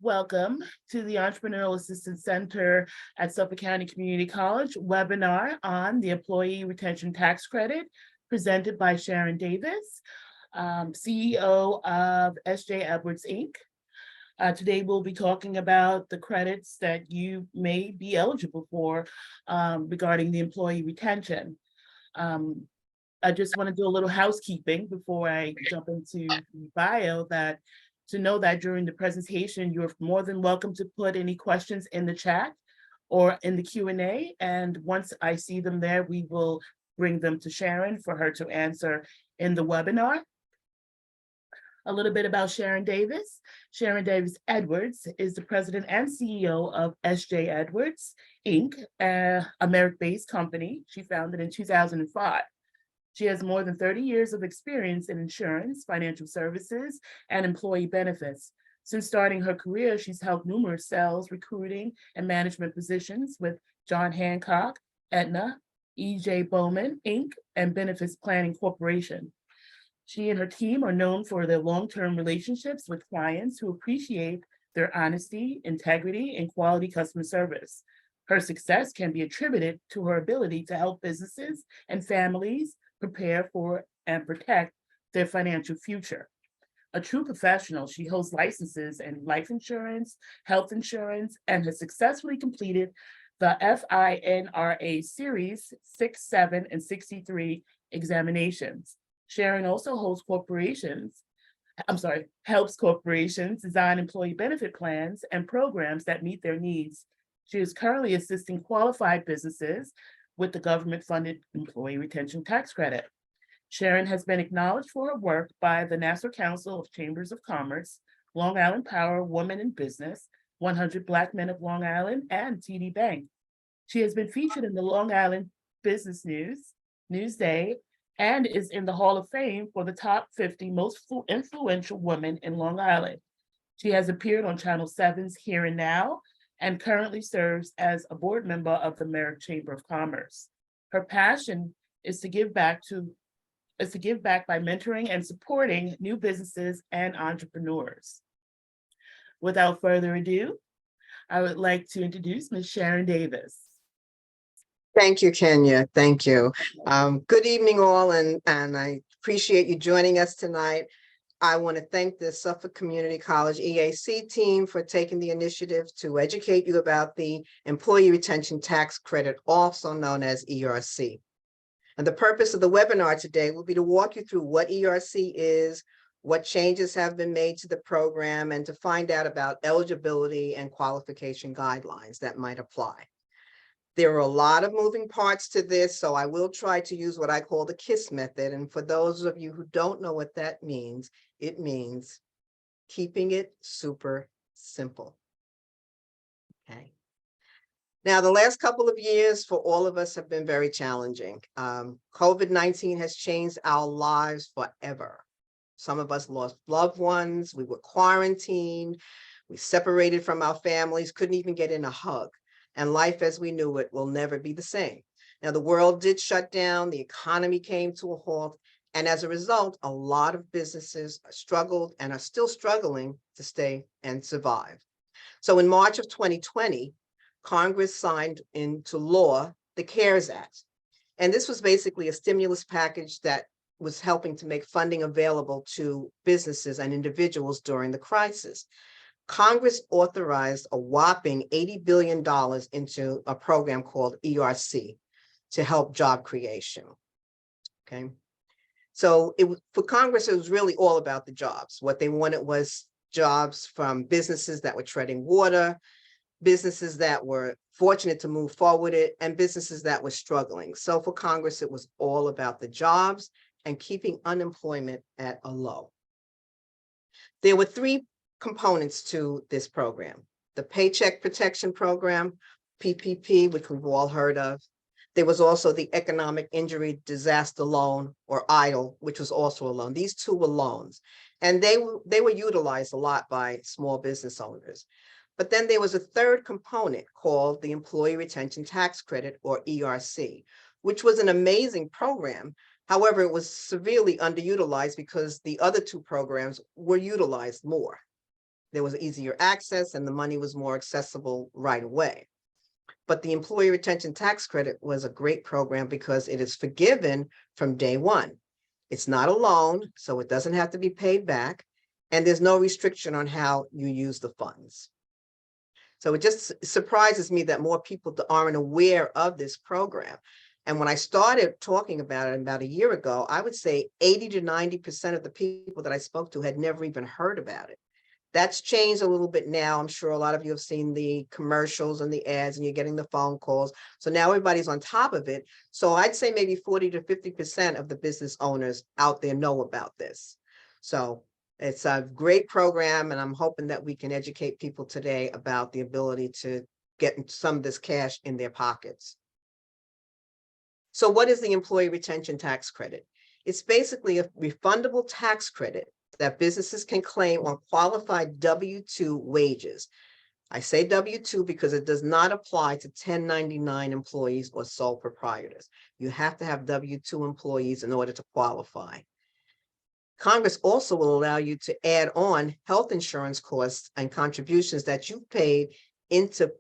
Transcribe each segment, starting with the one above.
Welcome to the Entrepreneurial Assistance Center at Suffolk County Community College webinar on the Employee Retention Tax Credit presented by Sharon Davis, CEO of SJ Edwards, Inc. Today, we'll be talking about the credits that you may be eligible for regarding the employee retention. I just want to do a little housekeeping before I jump into the bio to know that during the presentation, you're more than welcome to put any questions in the chat or in the Q&A. And once I see them there, we will bring them to Sharon for her to answer in the webinar. A little bit about Sharon Davis. Sharon Davis Edwards is the president and CEO of SJ Edwards, Inc., a merit-based company she founded in 2005. She has more than 30 years of experience in insurance, financial services, and employee benefits. Since starting her career, she's held numerous sales, recruiting, and management positions with John Hancock, Aetna, E.J. Bowman, Inc., and Benefits Planning Corporation. She and her team are known for their long-term relationships with clients who appreciate their honesty, integrity, and quality customer service. Her success can be attributed to her ability to help businesses and families prepare for and protect their financial future. A true professional, she holds licenses in life insurance, health insurance, and has successfully completed the FINRA Series 6, 7, and 63 examinations. Sharon also helps corporations design employee benefit plans and programs that meet their needs. She is currently assisting qualified businesses with the government-funded Employee Retention Tax Credit. Sharon has been acknowledged for her work by the National Council of Chambers of Commerce, Long Island Power Women in Business, 100 Black Men of Long Island, and TD Bank. She has been featured in the Long Island Business News, Newsday, and is in the Hall of Fame for the top 50 most influential women in Long Island. She has appeared on Channel 7's Here and Now, and currently serves as a board member of the Merrick Chamber of Commerce. Her passion is to give back by mentoring and supporting new businesses and entrepreneurs. Without further ado, I would like to introduce Ms. Sharon Davis. Thank you, Kenya. Thank you. Good evening, all, and I appreciate you joining us tonight. I want to thank the Suffolk Community College EAC team for taking the initiative to educate you about the Employee Retention Tax Credit, also known as ERC. And the purpose of the webinar today will be to walk you through what ERC is, what changes have been made to the program, and to find out about eligibility and qualification guidelines that might apply. There are a lot of moving parts to this, so I will try to use what I call the KISS method. And for those of you who don't know what that means, it means keeping it super simple. Okay. Now, the last couple of years for all of us have been very challenging. COVID-19 has changed our lives forever. Some of us lost loved ones, we were quarantined, we separated from our families, couldn't even get in a hug. And life as we knew it will never be the same. Now, the world did shut down, the economy came to a halt, and as a result, a lot of businesses struggled and are still struggling to stay and survive. So in March of 2020, Congress signed into law the CARES Act. And this was basically a stimulus package that was helping to make funding available to businesses and individuals during the crisis. Congress authorized a whopping $80 billion into a program called ERC to help job creation. Okay. So for Congress, it was really all about the jobs. What they wanted was jobs from businesses that were treading water, businesses that were fortunate to move forward, and businesses that were struggling. So for Congress, it was all about the jobs and keeping unemployment at a low. There were three components to this program: the Paycheck Protection Program, PPP, which we've all heard of. There was also the Economic Injury Disaster Loan, or EIDL, which was also a loan. These two were loans, and they were utilized a lot by small business owners. But then there was a third component called the Employee Retention Tax Credit, or ERC, which was an amazing program. However, it was severely underutilized because the other two programs were utilized more. there was easier access and the money was more accessible right away. But the Employee Retention Tax Credit was a great program because it is forgiven from day one. It's not a loan, so it doesn't have to be paid back, and there's no restriction on how you use the funds. So it just surprises me that more people aren't aware of this program. And when I started talking about it about a year ago, I would say 80 to 90% of the people that I spoke to had never even heard about it. That's changed a little bit now. I'm sure a lot of you have seen the commercials and the ads and you're getting the phone calls. So now everybody's on top of it. So I'd say maybe 40 to 50% of the business owners out there know about this. So it's a great program, and I'm hoping that we can educate people today about the ability to get some of this cash in their pockets. So what is the Employee Retention Tax Credit? It's basically a refundable tax credit that businesses can claim on qualified W-2 wages. I say W-2 because it does not apply to 1099 employees or sole proprietors. You have to have W-2 employees in order to qualify. Congress also will allow you to add on health insurance costs and contributions that you paid into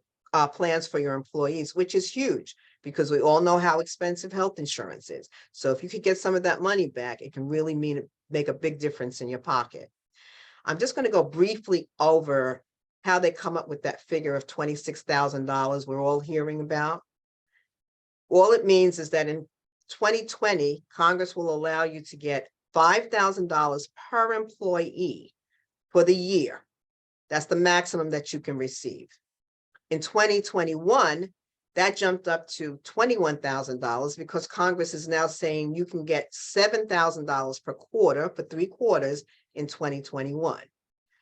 plans for your employees, which is huge because we all know how expensive health insurance is. So if you could get some of that money back, it can really make a big difference in your pocket. I'm just going to go briefly over how they come up with that figure of $26,000 we're all hearing about. All it means is that in 2020, Congress will allow you to get $5,000 per employee for the year. That's the maximum that you can receive. In 2021, that jumped up to $21,000 because Congress is now saying you can get $7,000 per quarter for 3 quarters in 2021.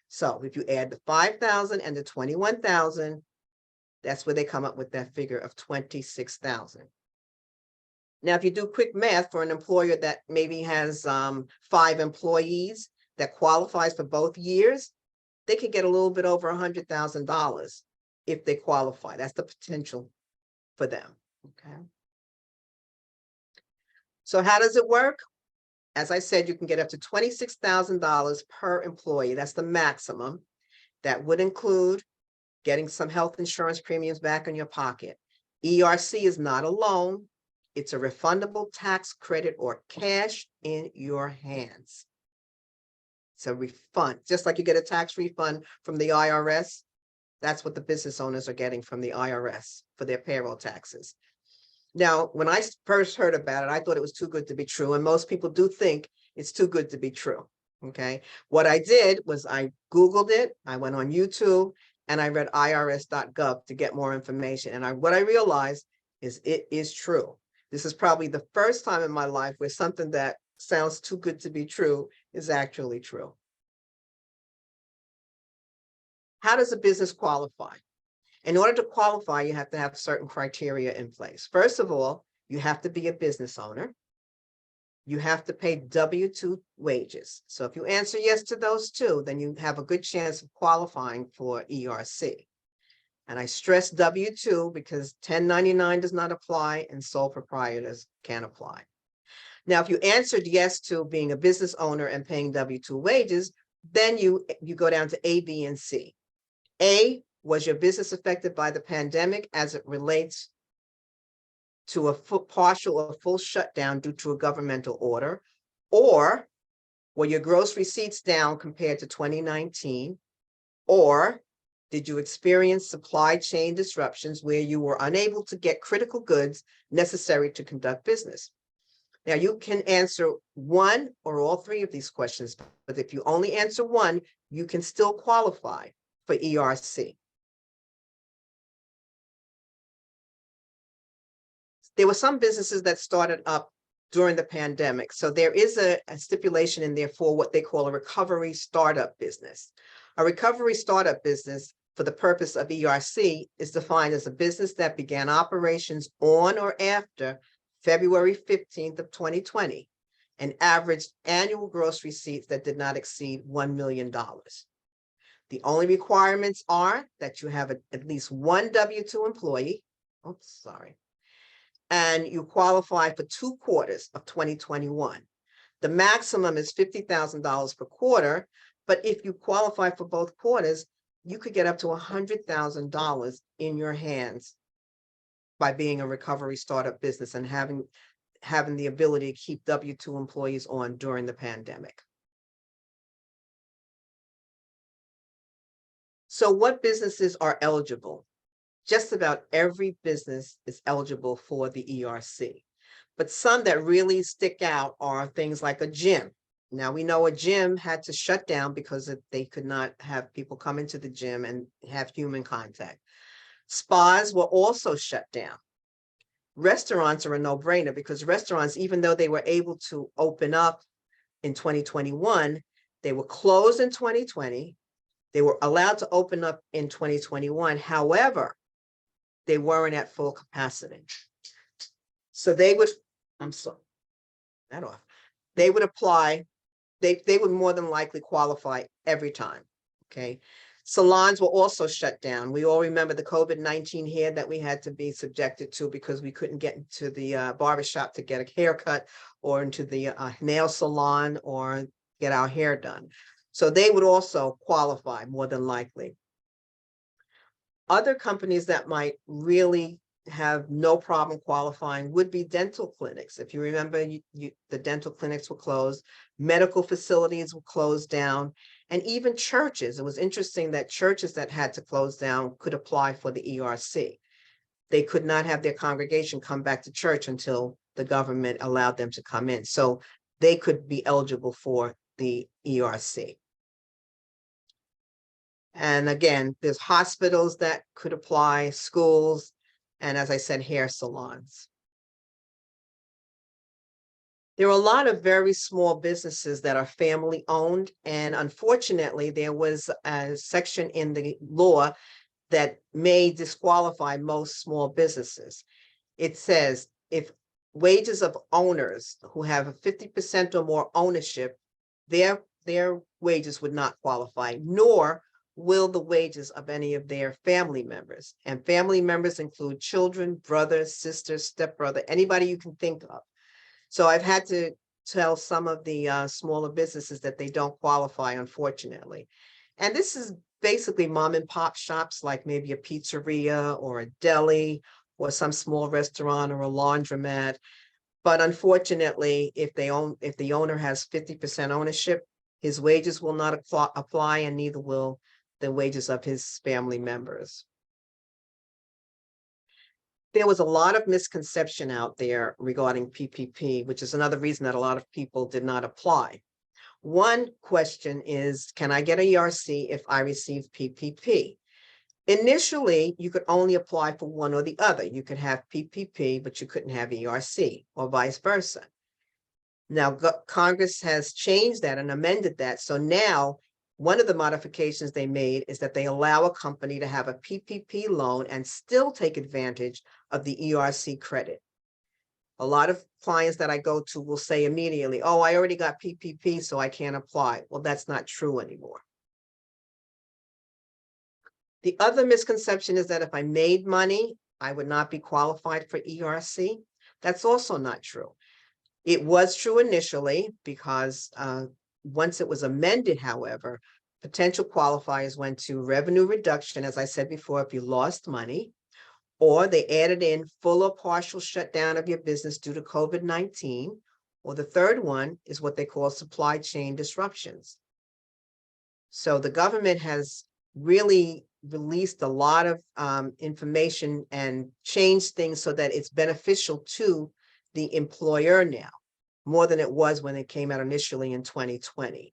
So if you add the 5,000 and the 21,000, that's where they come up with that figure of 26,000. Now, if you do quick math for an employer that maybe has 5 employees that qualifies for both years, they could get a little bit over $100,000 if they qualify. That's the potential for them. Okay. So how does it work? As I said, you can get up to $26,000 per employee. That's the maximum. That would include getting some health insurance premiums back in your pocket. ERC is not a loan. It's a refundable tax credit or cash in your hands. It's a refund, just like you get a tax refund from the IRS. That's what the business owners are getting from the IRS for their payroll taxes. Now, when I first heard about it, I thought it was too good to be true. And most people do think it's too good to be true. Okay. What I did was I Googled it. I went on YouTube and I read irs.gov to get more information. And what I realized is it is true. This is probably the first time in my life where something that sounds too good to be true is actually true. How does a business qualify? In order to qualify, you have to have certain criteria in place. First of all, you have to be a business owner. You have to pay W-2 wages. So if you answer yes to those 2, then you have a good chance of qualifying for ERC. And I stress W-2 because 1099 does not apply and sole proprietors can apply. Now, if you answered yes to being a business owner and paying W-2 wages, then you go down to A, B, and C. A, was your business affected by the pandemic as it relates to a partial or full shutdown due to a governmental order? Or were your gross receipts down compared to 2019? Or did you experience supply chain disruptions where you were unable to get critical goods necessary to conduct business? Now, you can answer 1 or all 3 of these questions, but if you only answer 1, you can still qualify for ERC. There were some businesses that started up during the pandemic. So there is a stipulation in there for what they call a recovery startup business. A recovery startup business for the purpose of ERC is defined as a business that began operations on or after February 15th of 2020 and averaged annual gross receipts that did not exceed $1 million. The only requirements are that you have at least 1 W-2 employee. Oops, sorry. And you qualify for 2 quarters of 2021. The maximum is $50,000 per quarter, But if you qualify for both quarters, you could get up to $100,000 in your hands by being a recovery startup business and having the ability to keep W-2 employees on during the pandemic. So what businesses are eligible? Just about every business is eligible for the ERC. But some that really stick out are things like a gym. Now, we know a gym had to shut down because they could not have people come into the gym and have human contact. Spas were also shut down. Restaurants are a no-brainer because restaurants, even though they were able to open up in 2021, they were closed in 2020. They were allowed to open up in 2021. However, they weren't at full capacity. So they would, they would apply, they would more than likely qualify every time, okay? Salons were also shut down. We all remember the COVID-19 hair that we had to be subjected to because we couldn't get into the barbershop to get a haircut or into the nail salon or get our hair done. So they would also qualify more than likely. Other companies that might really have no problem qualifying would be dental clinics. If you remember, the dental clinics were closed, medical facilities were closed down, and even churches. It was interesting that churches that had to close down could apply for the ERC. They could not have their congregation come back to church until the government allowed them to come in. So they could be eligible for the ERC. And again, there's hospitals that could apply, schools, and as I said, hair salons. There are a lot of very small businesses that are family owned. And unfortunately, there was a section in the law that may disqualify most small businesses. It says if wages of owners who have a 50% or more ownership, their wages would not qualify, nor will the wages of any of their family members. And family members include children, brothers, sisters, stepbrother, anybody you can think of. So I've had to tell some of the smaller businesses that they don't qualify, unfortunately. And this is basically mom and pop shops, like maybe a pizzeria or a deli or some small restaurant or a laundromat. But unfortunately, if the owner has 50% ownership, his wages will not apply, and neither will the wages of his family members. There was a lot of misconception out there regarding PPP, which is another reason that a lot of people did not apply. One question is, can I get a ERC if I receive PPP? Initially, you could only apply for one or the other. You could have PPP, but you couldn't have ERC, or vice versa. Now, Congress has changed that and amended that. So now, one of the modifications they made is that they allow a company to have a PPP loan and still take advantage of the ERC credit. A lot of clients that I go to will say immediately, oh, I already got PPP, so I can't apply. Well, that's not true anymore. The other misconception is that if I made money, I would not be qualified for ERC. That's also not true. It was true initially because once it was amended, however, potential qualifiers went to revenue reduction, as I said before, if you lost money, or they added in full or partial shutdown of your business due to COVID-19, or the third one is what they call supply chain disruptions. So the government has really released a lot of information and changed things so that it's beneficial to the employer now, more than it was when it came out initially in 2020.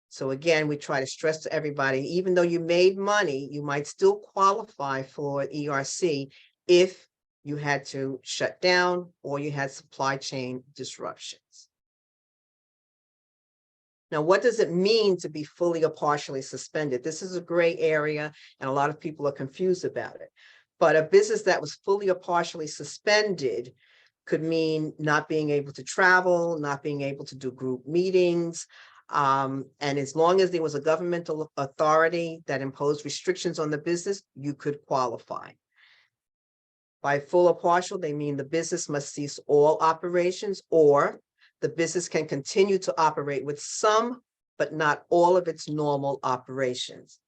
So again, we try to stress to everybody, even though you made money, you might still qualify for ERC if you had to shut down or you had supply chain disruptions. Now, what does it mean to be fully or partially suspended? This is a gray area, and a lot of people are confused about it. But a business that was fully or partially suspended could mean not being able to travel, not being able to do group meetings. And as long as there was a governmental authority that imposed restrictions on the business, you could qualify. By full or partial, they mean the business must cease all operations, or the business can continue to operate with some but not all of its normal operations,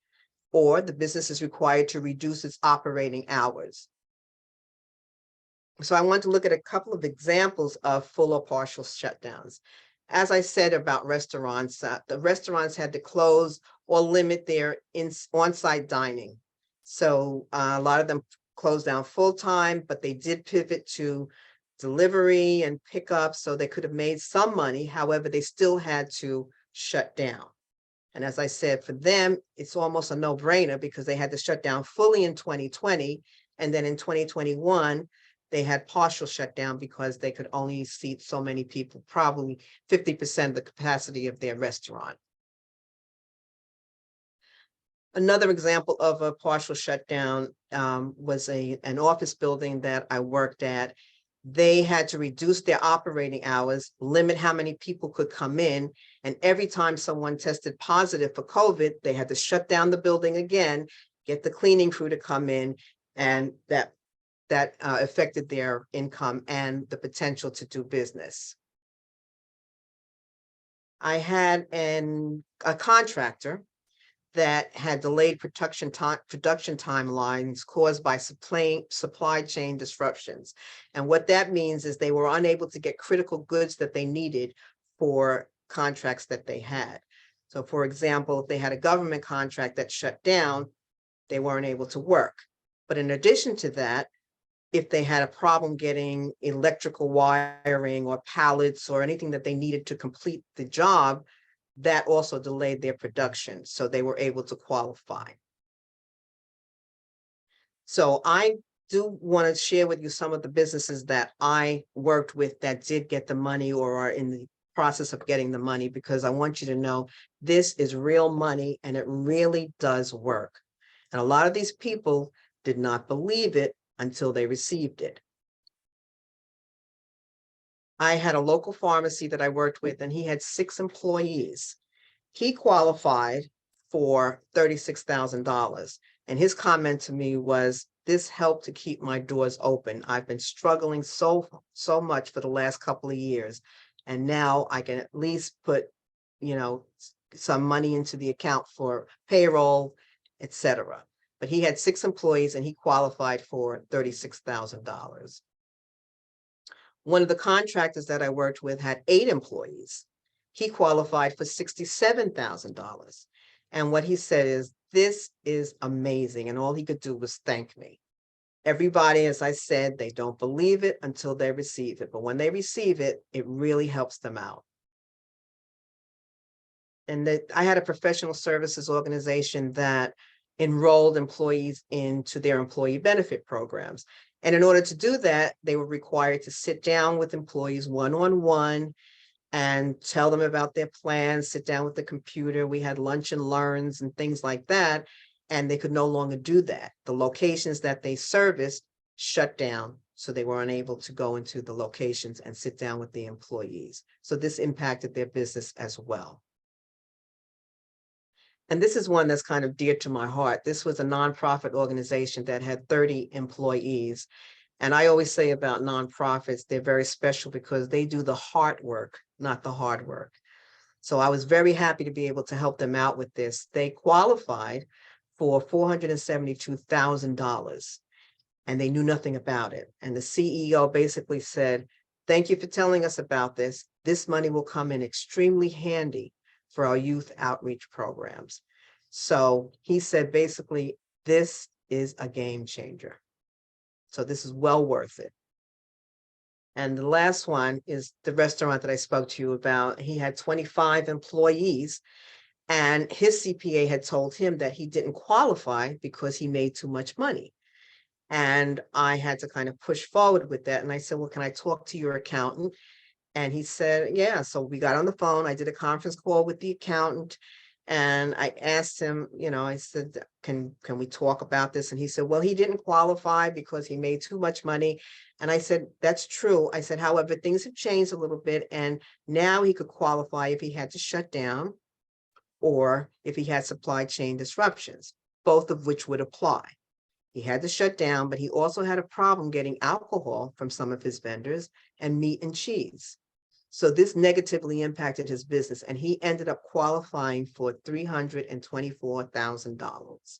or the business is required to reduce its operating hours. So I want to look at a couple of examples of full or partial shutdowns. As I said about restaurants, the restaurants had to close or limit their on-site dining. So a lot of them closed down full-time, but they did pivot to delivery and pickup, so they could have made some money. However, they still had to shut down. And as I said, for them, it's almost a no-brainer because they had to shut down fully in 2020. And then in 2021, they had partial shutdown because they could only seat so many people, probably 50% of the capacity of their restaurant. Another example of a partial shutdown was an office building that I worked at. They had to reduce their operating hours, limit how many people could come in. And every time someone tested positive for COVID, they had to shut down the building again, get the cleaning crew to come in, and that affected their income and the potential to do business. I had a contractor that had delayed production timelines caused by supply chain disruptions. And what that means is they were unable to get critical goods that they needed for contracts that they had. So for example, if they had a government contract that shut down, they weren't able to work. But in addition to that, if they had a problem getting electrical wiring or pallets or anything that they needed to complete the job, that also delayed their production. So they were able to qualify. So I do want to share with you some of the businesses that I worked with that did get the money or are in the process of getting the money, because I want you to know this is real money and it really does work. And a lot of these people did not believe it until they received it. I had a local pharmacy that I worked with, and he had 6 employees. He qualified for $36,000. And his comment to me was, this helped to keep my doors open. I've been struggling so much for the last couple of years. And now I can at least put, some money into the account for payroll, etc. But he had 6 employees and he qualified for $36,000. One of the contractors that I worked with had 8 employees. He qualified for $67,000. And what he said is, this is amazing. And all he could do was thank me. Everybody, as I said, they don't believe it until they receive it. But when they receive it, it really helps them out. And I had a professional services organization that enrolled employees into their employee benefit programs. And in order to do that, they were required to sit down with employees one-on-one and tell them about their plans, sit down with the computer. We had lunch and learns and things like that. And they could no longer do that. The locations that they serviced shut down. So they were unable to go into the locations and sit down with the employees. So this impacted their business as well. And this is one that's kind of dear to my heart. This was a nonprofit organization that had 30 employees. And I always say about nonprofits, they're very special because they do the hard work, not the hard work. So I was very happy to be able to help them out with this. They qualified for $472,000 and they knew nothing about it. And the CEO basically said, thank you for telling us about this. This money will come in extremely handy for our youth outreach programs. So he said, basically, this is a game changer. So this is well worth it. And the last one is the restaurant that I spoke to you about. He had 25 employees and his CPA had told him that he didn't qualify because he made too much money. And I had to kind of push forward with that. And I said, well, can I talk to your accountant? And he said, yeah. So we got on the phone. I did a conference call with the accountant. And I asked him, I said, can we talk about this? And he said, well, he didn't qualify because he made too much money. And I said, that's true. I said, however, things have changed a little bit. And now he could qualify if he had to shut down or if he had supply chain disruptions, both of which would apply. He had to shut down, but he also had a problem getting alcohol from some of his vendors and meat and cheese. So this negatively impacted his business, and he ended up qualifying for $324,000.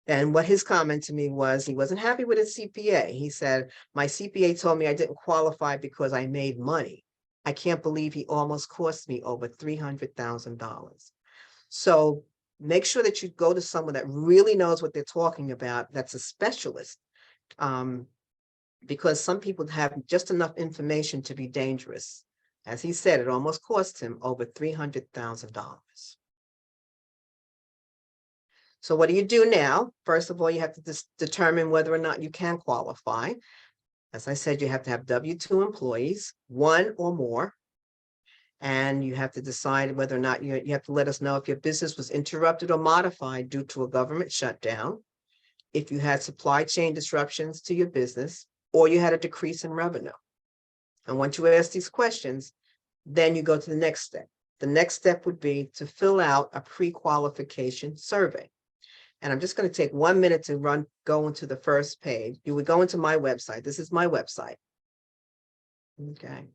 And what his comment to me was, he wasn't happy with his CPA. He said, my CPA told me I didn't qualify because I made money. I can't believe he almost cost me over $300,000. So make sure that you go to someone that really knows what they're talking about, that's a specialist. Because some people have just enough information to be dangerous. As he said, it almost cost him over $300,000. So what do you do now? First of all, you have to determine whether or not you can qualify. As I said, you have to have W-2 employees, one or more. And you have to decide whether or not you have to let us know if your business was interrupted or modified due to a government shutdown, if you had supply chain disruptions to your business, or you had a decrease in revenue. And once you ask these questions, then you go to the next step. The next step would be to fill out a pre-qualification survey. And I'm just going to take 1 minute to go into the first page. You would go into my website. This is my website. Okay.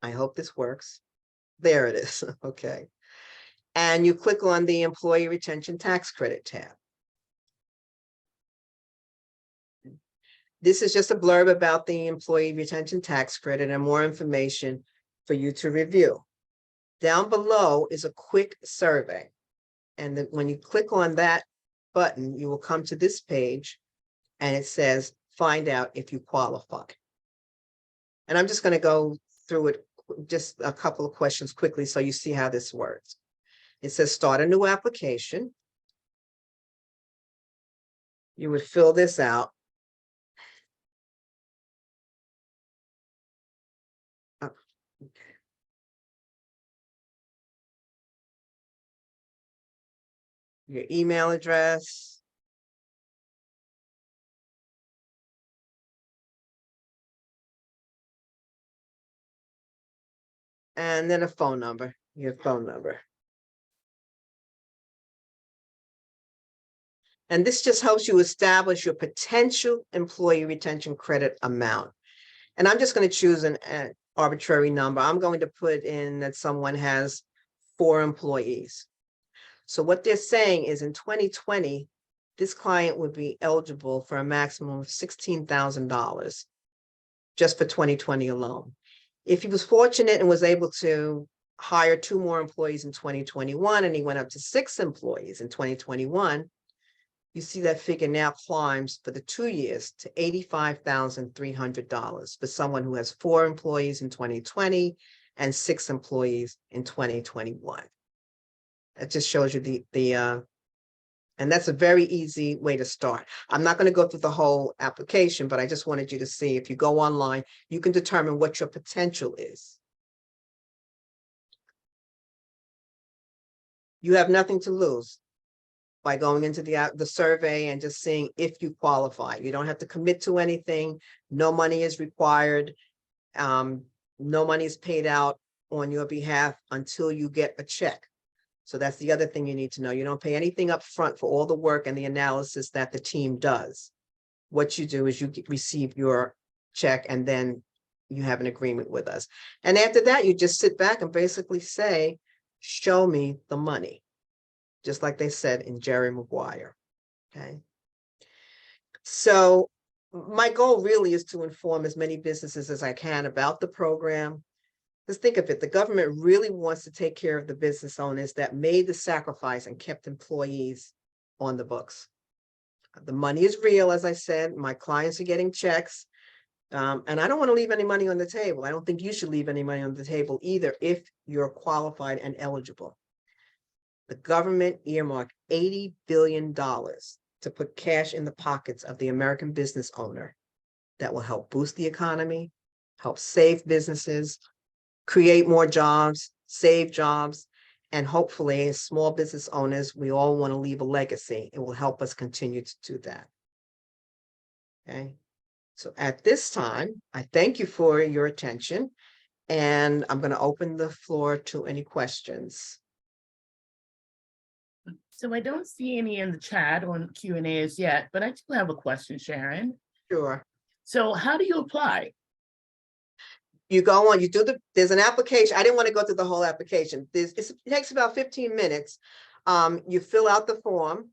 I hope this works. There it is. Okay. And you click on the Employee Retention Tax Credit tab. This is just a blurb about the Employee Retention Tax Credit and more information for you to review. Down below is a quick survey. And then when you click on that button, you will come to this page and it says, find out if you qualify. And I'm just going to go through it, just a couple of questions quickly so you see how this works. It says, start a new application. You would fill this out. Oh, okay. Your email address. And then a phone number, your phone number. And this just helps you establish your potential employee retention credit amount. And I'm just going to choose an arbitrary number. I'm going to put in that someone has 4 employees. So what they're saying is in 2020, this client would be eligible for a maximum of $16,000 just for 2020 alone. If he was fortunate and was able to hire 2 more employees in 2021, and he went up to 6 employees in 2021, you see that figure now climbs for the 2 years to $85,300 for someone who has 4 employees in 2020 and 6 employees in 2021. That just shows you and that's a very easy way to start. I'm not going to go through the whole application, but I just wanted you to see, if you go online, you can determine what your potential is. You have nothing to lose by going into the survey and just seeing if you qualify. You don't have to commit to anything. No money is required. No money is paid out on your behalf until you get a check. So that's the other thing you need to know. You don't pay anything up front for all the work and the analysis that the team does. What you do is you receive your check and then you have an agreement with us. And after that, you just sit back and basically say, show me the money. Just like they said in Jerry Maguire. Okay. So my goal really is to inform as many businesses as I can about the program. Just think of it, the government really wants to take care of the business owners that made the sacrifice and kept employees on the books. The money is real, as I said. My clients are getting checks. And I don't want to leave any money on the table. I don't think you should leave any money on the table either if you're qualified and eligible. The government earmarked $80 billion to put cash in the pockets of the American business owner that will help boost the economy, help save businesses, create more jobs, save jobs, and hopefully as small business owners, we all want to leave a legacy. It will help us continue to do that. Okay. So at this time, I thank you for your attention, and I'm going to open the floor to any questions. So I don't see any in the chat or in Q&A as yet, but I do have a question, Sharon. Sure. So how do you apply? You go on, there's an application. I didn't want to go through the whole application. It takes about 15 minutes. You fill out the form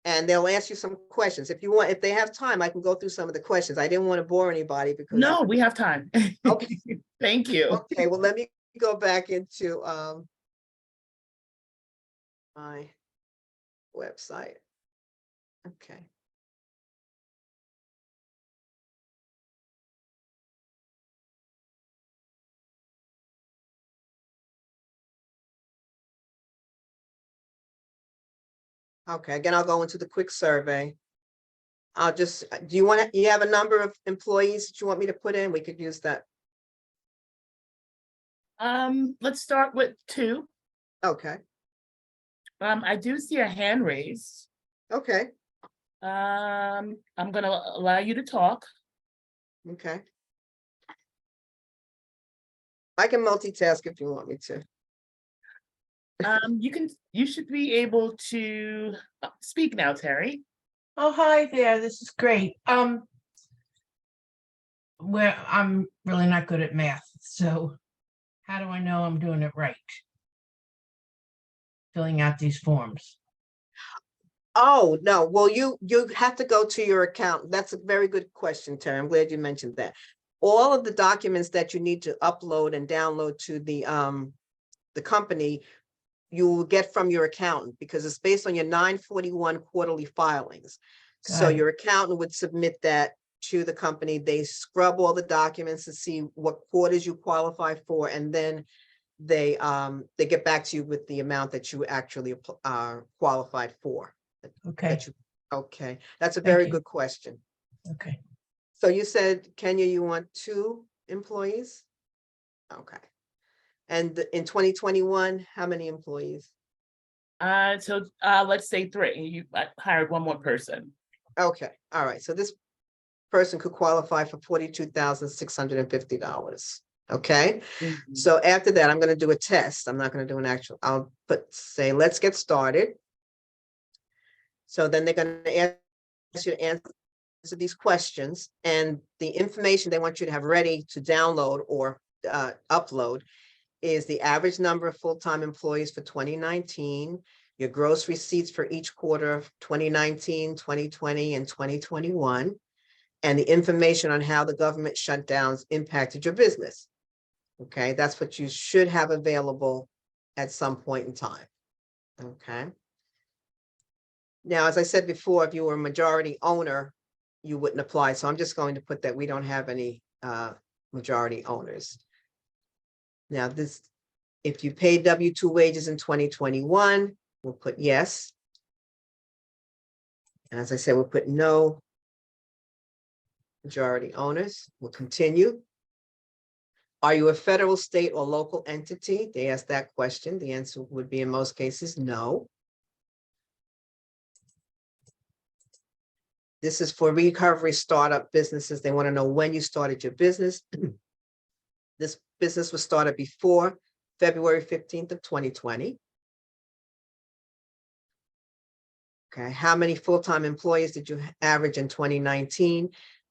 and they'll ask you some questions. If they have time, I can go through some of the questions. I didn't want to bore anybody because. No, we have time. Okay. Thank you. Okay, well, let me go back into my website. Okay. Okay, again, I'll go into the quick survey. You have a number of employees that you want me to put in? We could use that. Let's start with 2. Okay, I do see a hand raised. okay, I'm gonna allow you to talk. okay. I can multitask if you want me to. You should be able to speak now, Terry. Oh, hi there. This is great. Where I'm really not good at math, so how do I know I'm doing it right? Filling out these forms. Oh, no, well, you have to go to your account. That's a very good question, Terry. I'm glad you mentioned that. All of the documents that you need to upload and download to the company, you will get from your accountant because it's based on your 941 quarterly filings. So Got it. your accountant would submit that to the company. They scrub all the documents to see what quarters you qualify for, and then they get back to you with the amount that you actually are qualified for. Okay, Okay, that's a Thank very you. good question. okay. So you said, Kenya, you want 2 employees? Okay. And in 2021, how many employees? So let's say 3. You hired one more person. Okay, all right. So this person could qualify for $42,650. Okay, so after that, I'm going to do a test. I'm not going to do an actual. I'll say, let's get started. So then they're going to ask you to answer these questions, and the information they want you to have ready to download or upload is the average number of full-time employees for 2019, your gross receipts for each quarter of 2019, 2020, and 2021, and the information on how the government shutdowns impacted your business. Okay, that's what you should have available at some point in time. Okay. Now, as I said before, if you were a majority owner, you wouldn't apply. So I'm just going to put that we don't have any majority owners. Now, if you paid W-2 wages in 2021, we'll put yes. And as I said, we'll put no majority owners. We'll continue. Are you a federal, state, or local entity? They asked that question. The answer would be in most cases, no. This is for recovery startup businesses. They want to know when you started your business. This business was started before February 15th of 2020. Okay, how many full-time employees did you average in 2019?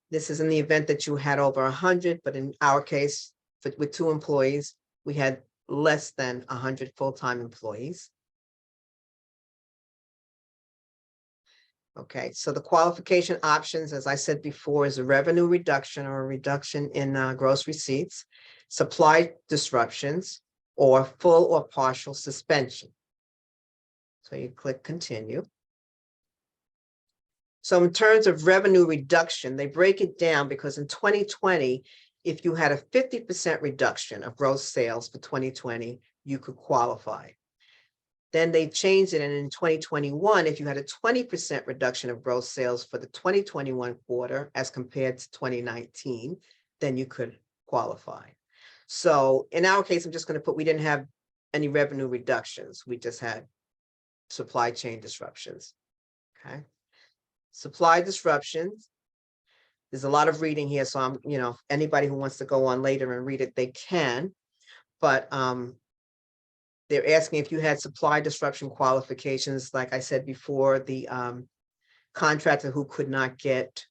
This is in the event that you had over 100, but in our case, with 2 employees, we had less than 100 full-time employees. Okay, so the qualification options, as I said before, is a revenue reduction or a reduction in gross receipts, supply disruptions, or full or partial suspension. So you click continue. So in terms of revenue reduction, they break it down because in 2020, if you had a 50% reduction of gross sales for 2020, you could qualify. Then they changed it, and in 2021, if you had a 20% reduction of gross sales for the 2021 quarter as compared to 2019, then you could qualify. So in our case, I'm just going to put we didn't have any revenue reductions. We just had supply chain disruptions. Okay. Supply disruptions. There's a lot of reading here, so I'm, anybody who wants to go on later and read it, they can. But they're asking if you had supply disruption qualifications. Like I said before, the contractor who could not get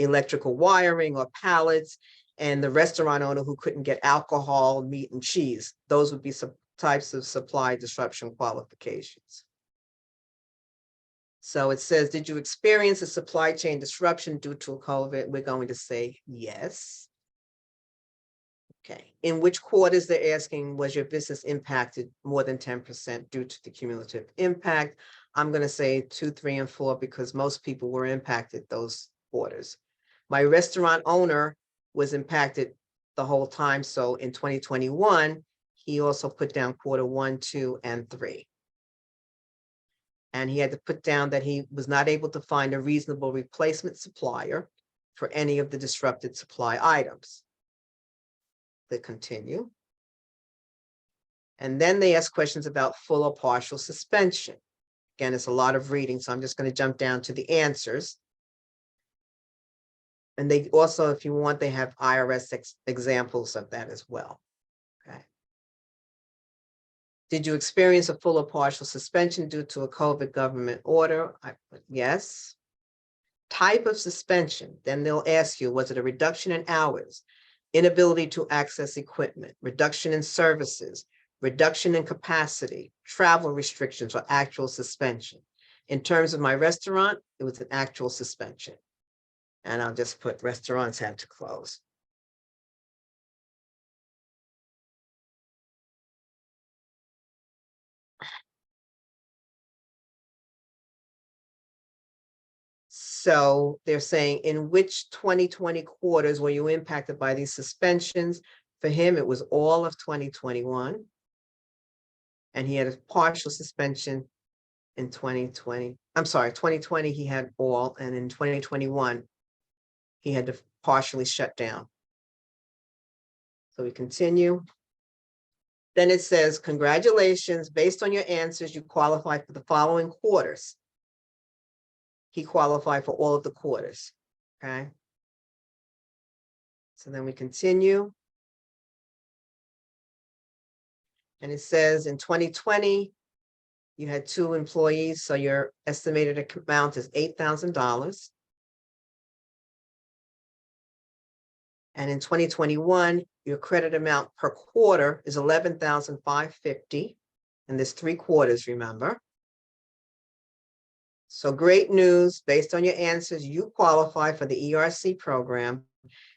electrical wiring or pallets, and the restaurant owner who couldn't get alcohol, meat, and cheese. Those would be some types of supply disruption qualifications. So it says, did you experience a supply chain disruption due to COVID? We're going to say yes. Okay, in which quarters they're asking, was your business impacted more than 10% due to the cumulative impact? I'm going to say 2, 3, and 4 because most people were impacted those quarters. My restaurant owner was impacted the whole time. So in 2021, he also put down quarter 1, 2, and 3. And he had to put down that he was not able to find a reasonable replacement supplier for any of the disrupted supply items. They continue. And then they ask questions about full or partial suspension. Again, it's a lot of reading, so I'm just going to jump down to the answers. And they also, if you want, they have IRS examples of that as well. Okay. Did you experience a full or partial suspension due to a COVID government order? I put yes. Type of suspension, then they'll ask you, was it a reduction in hours, inability to access equipment, reduction in services, reduction in capacity, travel restrictions, or actual suspension? In terms of my restaurant, it was an actual suspension. And I'll just put restaurants had to close. So they're saying, in which 2020 quarters were you impacted by these suspensions? For him, it was all of 2021. And he had a partial suspension in 2020. I'm sorry, 2020, he had all, and in 2021, he had to partially shut down. So we continue. Then it says, congratulations, based on your answers, you qualify for the following quarters. He qualified for all of the quarters, okay? So then we continue. And it says in 2020, you had 2 employees, so your estimated amount is $8,000. And in 2021, your credit amount per quarter is $11,550. And there's 3 quarters, remember? So great news, based on your answers, you qualify for the ERC program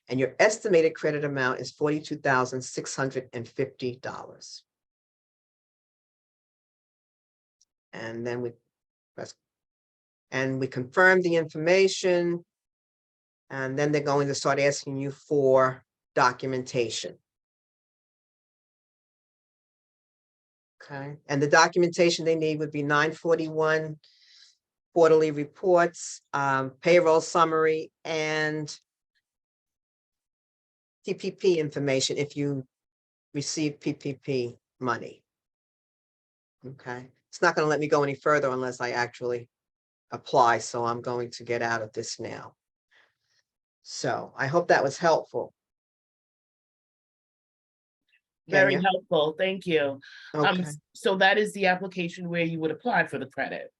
and your estimated credit amount is $42,650. And then we confirm the information. And then they're going to start asking you for documentation. Okay, and the documentation they need would be 941 quarterly reports, payroll summary, and PPP information if you receive PPP money. Okay, it's not going to let me go any further unless I actually apply, so I'm going to get out of this now. So I hope that was helpful. Very Kenya? helpful, thank you. Okay, So that is the application where you would apply for the credit.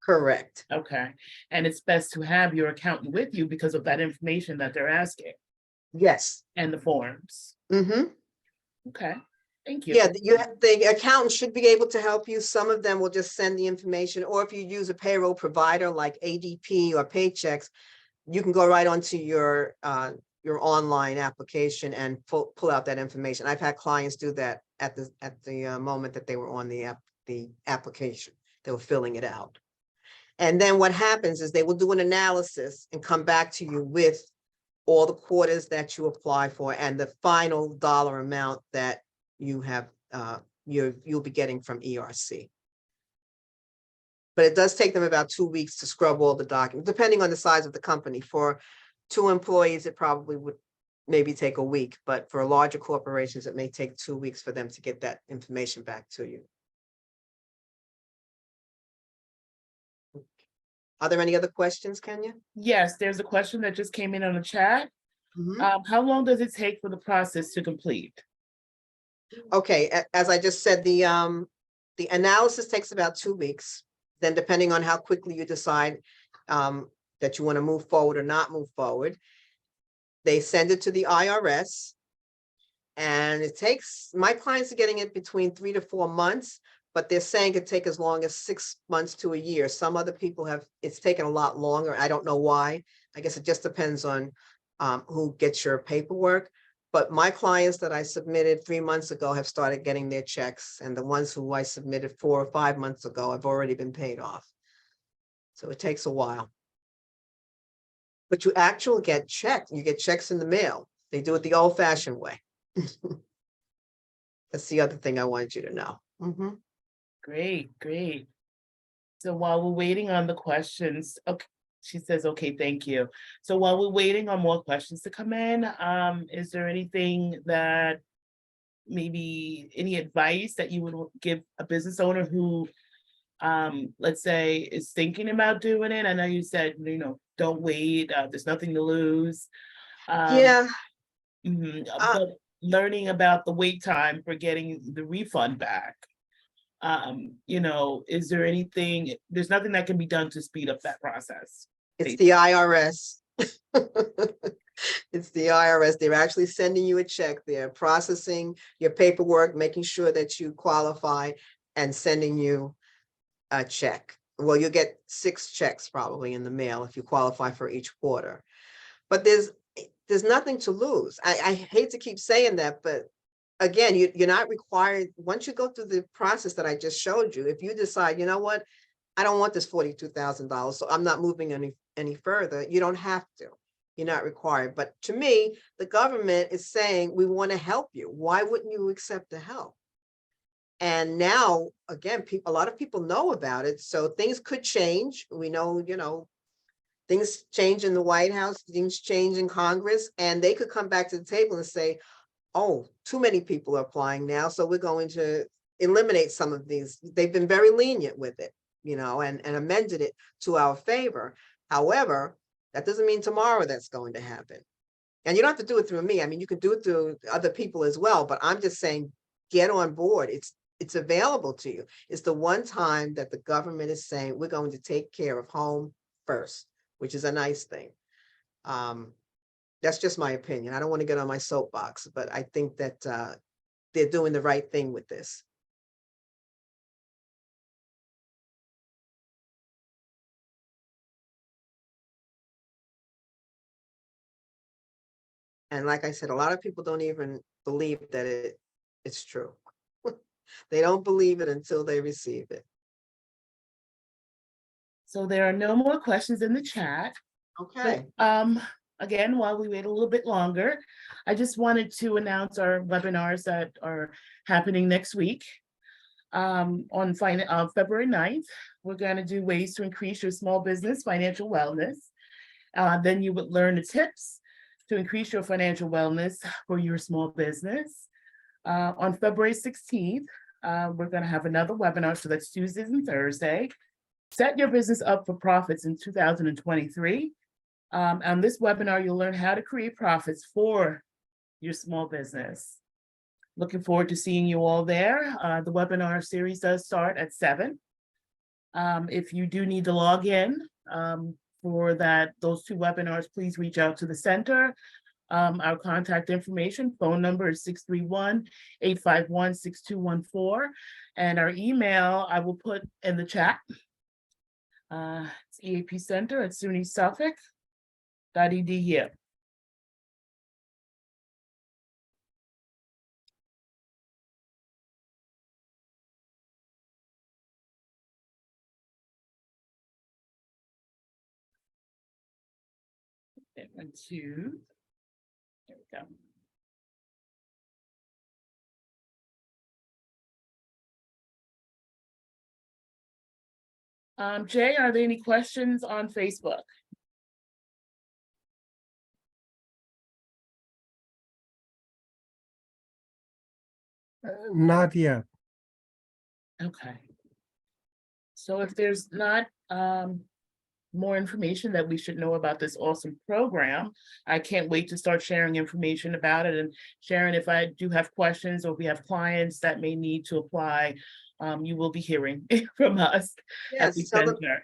correct. Okay, and it's best to have your accountant with you because of that information that they're asking Yes. and the forms. Mm-hmm. Okay, thank you. Yeah, the accountant should be able to help you. Some of them will just send the information, or if you use a payroll provider like ADP or Paychex, you can go right onto your online application and pull out that information. I've had clients do that at the moment that they were on the application. They were filling it out. And then what happens is they will do an analysis and come back to you with all the quarters that you apply for and the final dollar amount that you have, you'll be getting from ERC. But it does take them about 2 weeks to scrub all the documents, depending on the size of the company. For 2 employees, it probably would maybe take a week, but for larger corporations, it may take 2 weeks for them to get that information back to you. Are there any other questions, Kenya? Yes, there's a question that just came in on the chat. Mhm. How long does it take for the process to complete? Okay, as I just said, the analysis takes about 2 weeks. Then depending on how quickly you decide, that you want to move forward or not move forward. They send it to the IRS. And it takes, my clients are getting it between 3 to 4 months, but they're saying it could take as long as 6 months to a year. Some other people have, it's taken a lot longer. I don't know why. I guess it just depends on who gets your paperwork. But my clients that I submitted 3 months ago have started getting their checks, and the ones who I submitted 4 or 5 months ago have already been paid off. So it takes a while. But you actually get checks. You get checks in the mail. They do it the old-fashioned way. That's the other thing I wanted you to know. Mhm. Great, great. So while we're waiting on the questions, okay, she says, okay, thank you. So while we're waiting on more questions to come in, is there anything that maybe any advice that you would give a business owner who, let's say, is thinking about doing it? I know you said, don't wait, there's nothing to lose. Yeah, But learning about the wait time for getting the refund back. Is there anything, there's nothing that can be done to speed up that process? it's the IRS. It's the IRS. They're actually sending you a check. They're processing your paperwork, making sure that you qualify, and sending you a check. Well, you'll get 6 checks probably in the mail if you qualify for each quarter. But there's nothing to lose. I hate to keep saying that, but again, you're not required, once you go through the process that I just showed you, if you decide, you know what, I don't want this $42,000, so I'm not moving any further, you don't have to. You're not required. But to me, the government is saying, we want to help you. Why wouldn't you accept the help? And now, again, a lot of people know about it, so things could change. We know, things change in the White House, things change in Congress, and they could come back to the table and say, oh, too many people are applying now, so we're going to eliminate some of these. They've been very lenient with it, and amended it to our favor. However, that doesn't mean tomorrow that's going to happen. And you don't have to do it through me. I mean, you can do it through other people as well, but I'm just saying, get on board. It's available to you. It's the one time that the government is saying, we're going to take care of home first, which is a nice thing. That's just my opinion. I don't want to get on my soapbox, but I think that they're doing the right thing with this. And like I said, a lot of people don't even believe that it's true. They don't believe it until they receive it. So there are no more questions in the chat. Okay. Again, while we wait a little bit longer, I just wanted to announce our webinars that are happening next week. On February 9th, we're going to do ways to increase your small business financial wellness. Then you would learn the tips to increase your financial wellness for your small business. On February 16th, we're going to have another webinar, so that's Tuesdays and Thursday. Set your business up for profits in 2023. On this webinar, you'll learn how to create profits for your small business. Looking forward to seeing you all there. The webinar series does start at 7. If you do need to log in for those 2 webinars, please reach out to the center. Our contact information, phone number is 631-851-6214. And our email, I will put in the chat. It's eapcenter@suny-suffolk.edu. And 2. There we go. Jay, are there any questions on Facebook? Not yet. Okay. So if there's not more information that we should know about this awesome program, I can't wait to start sharing information about it. And Sharon, if I do have questions or we have clients that may need to apply, you will be hearing from us at the Yes, tell them, center.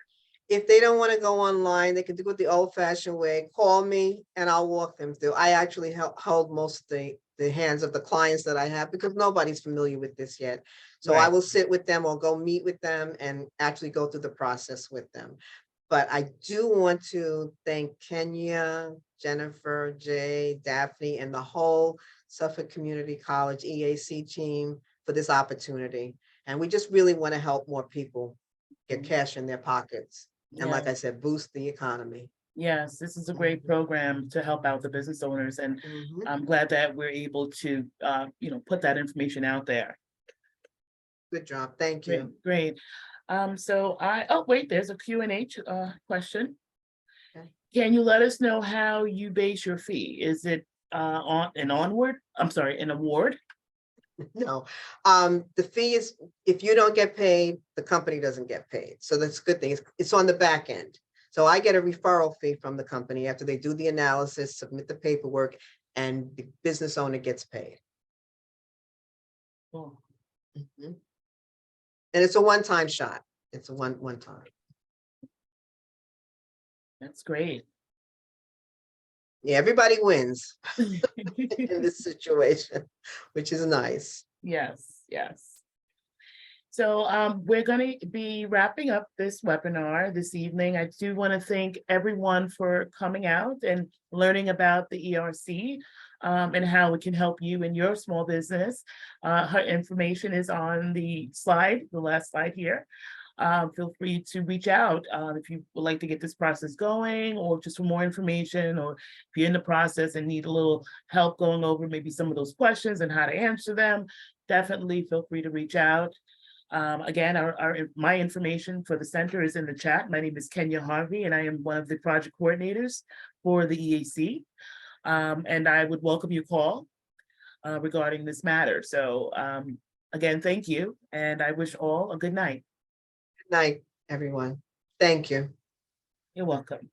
If they don't want to go online, they can do it the old fashioned way. Call me and I'll walk them through. I actually hold most of the hands of the clients that I have because nobody's familiar with this yet. So I Right. will sit with them or go meet with them and actually go through the process with them. But I do want to thank Kenya, Jennifer, Jay, Daphne, and the whole Suffolk Community College EAC team for this opportunity. And we just really want to help more people get cash in their pockets. And like Yeah. I said, boost the economy. Yes, this is a great program to help out the business owners, and Mhm. I'm glad that we're able to, put that information out there. Good job. Thank you. Great. Oh, wait, there's a Q&A question. Okay. Can you let us know how you base your fee? Is it on an onward? I'm sorry, an award? No, the fee is, if you don't get paid, the company doesn't get paid. So that's a good thing. It's on the back end. So I get a referral fee from the company after they do the analysis, submit the paperwork, and the business owner gets paid. Oh, Mhm. And it's a one-time shot. It's a one time. that's great. Yeah, everybody wins in this situation, which is nice. Yes, yes. So we're going to be wrapping up this webinar this evening. I do want to thank everyone for coming out and learning about the ERC and how it can help you in your small business. Her information is on the slide, the last slide here. Feel free to reach out if you would like to get this process going, or just for more information, or if you're in the process and need a little help going over maybe some of those questions and how to answer them. Definitely feel free to reach out. Again, my information for the center is in the chat. My name is Kenya Harvey, and I am one of the project coordinators for the EAC. And I would welcome your call regarding this matter. So again, thank you, and I wish all a good night. Good night, everyone. Thank you. You're welcome.